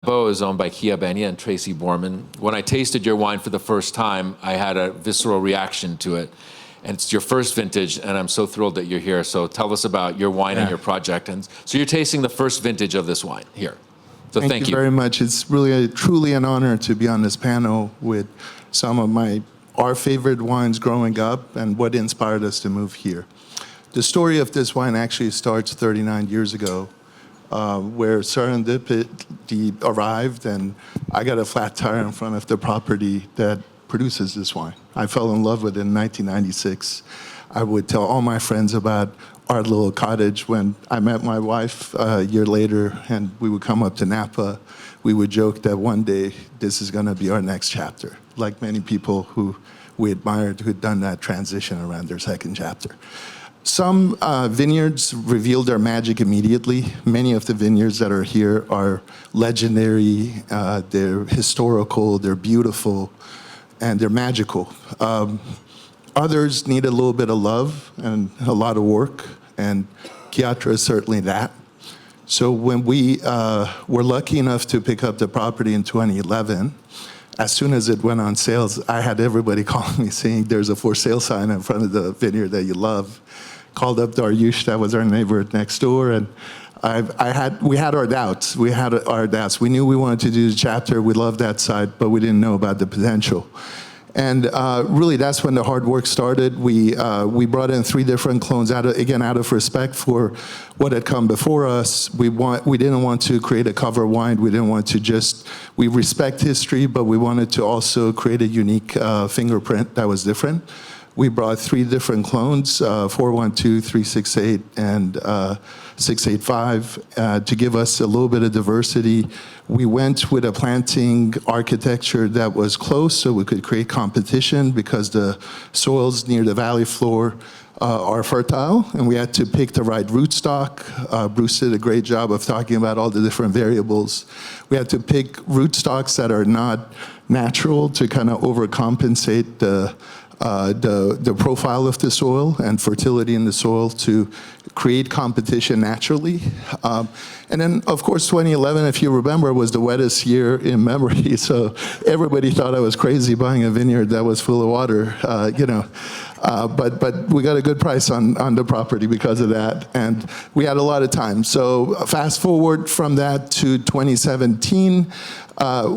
Neotempo is owned by Behnia and Tracy Borman. When I tasted your wine for the first time, I had a visceral reaction to it. And it's your first vintage, and I'm so thrilled that you're here. So tell us about your wine and your project. And so you're tasting the first vintage of this wine here. So thank you very much. It's really truly an honor to be on this panel with some of our favorite wines growing up and what inspired us to move here. The story of this wine actually starts 39 years ago, where serendipity arrived, and I got a flat tire in front of the property that produces this wine. I fell in love with it in 1996. I would tell all my friends about our little cottage. When I met my wife a year later and we would come up to Napa, we would joke that one day this is gonna be our next chapter, like many people who we admired who'd done that transition around their second chapter. Some vineyards reveal their magic immediately. Many of the vineyards that are here are legendary, they're historical, they're beautiful, and they're magical. Others need a little bit of love and a lot of work, and Kiatra is certainly that. So when we were lucky enough to pick up the property in 2011, as soon as it went on sales, I had everybody calling me saying, there's a for sale sign in front of the vineyard that you love. Called up Daryush, that was our neighbor next door, and we had our doubts. We had our doubts. We knew we wanted to do the chapter. We loved that site, but we didn't know about the potential. And really, that's when the hard work started. We brought in 3 different clones, out of respect for what had come before us. We didn't want to create a cover wine. We didn't want to we respect history, but we wanted to also create a unique fingerprint that was different. We brought 3 different clones, 412, 368, and 685, to give us a little bit of diversity. We went with a planting architecture that was close so we could create competition because the soils near the valley floor are fertile, and we had to pick the right rootstock. Bruce did a great job of talking about all the different variables. We had to pick rootstocks that are not natural to kind of overcompensate the profile of the soil and fertility in the soil to create competition naturally. And then, of course, 2011, if you remember, was the wettest year in memory. So everybody thought I was crazy buying a vineyard that was full of water, but we got a good price on the property because of that, and we had a lot of time. So fast forward from that to 2017,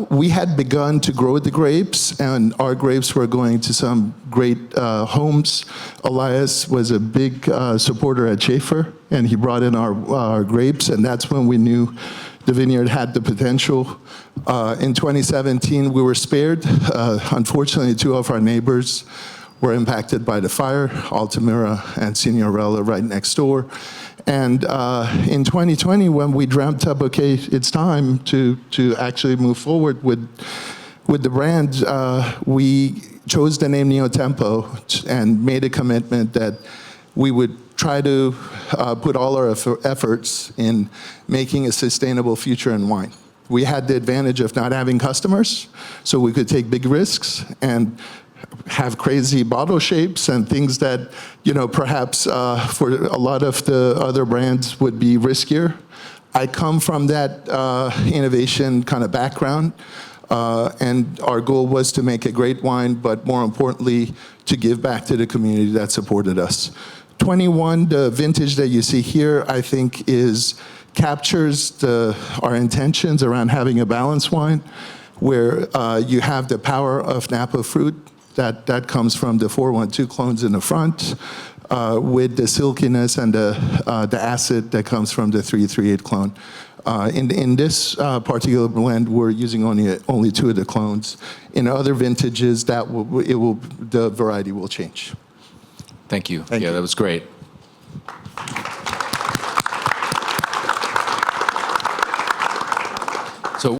we had begun to grow the grapes, and our grapes were going to some great homes. Elias was a big supporter at Schaefer, and he brought in our grapes, and that's when we knew the vineyard had the potential. In 2017, we were spared. Unfortunately, 2 of our neighbors were impacted by the fire, Altamira and Signorella right next door. And in 2020, when we dreamt up, okay, it's time to actually move forward with the brand, we chose the name Neotempo and made a commitment that we would try to put all our efforts in making a sustainable future in wine. We had the advantage of not having customers, so we could take big risks and have crazy bottle shapes and things that, perhaps for a lot of the other brands would be riskier. I come from that innovation kind of background, and our goal was to make a great wine, but more importantly, to give back to the community that supported us. 21, the vintage that you see here, I think captures our intentions around having a balanced wine, where you have the power of Napa fruit, that comes from the 412 clones in the front, with the silkiness and the acid that comes from the 338 clone. In this particular blend, we're using only 2 of the clones. In other vintages, the variety will change. Thank you. Thank you. That was great.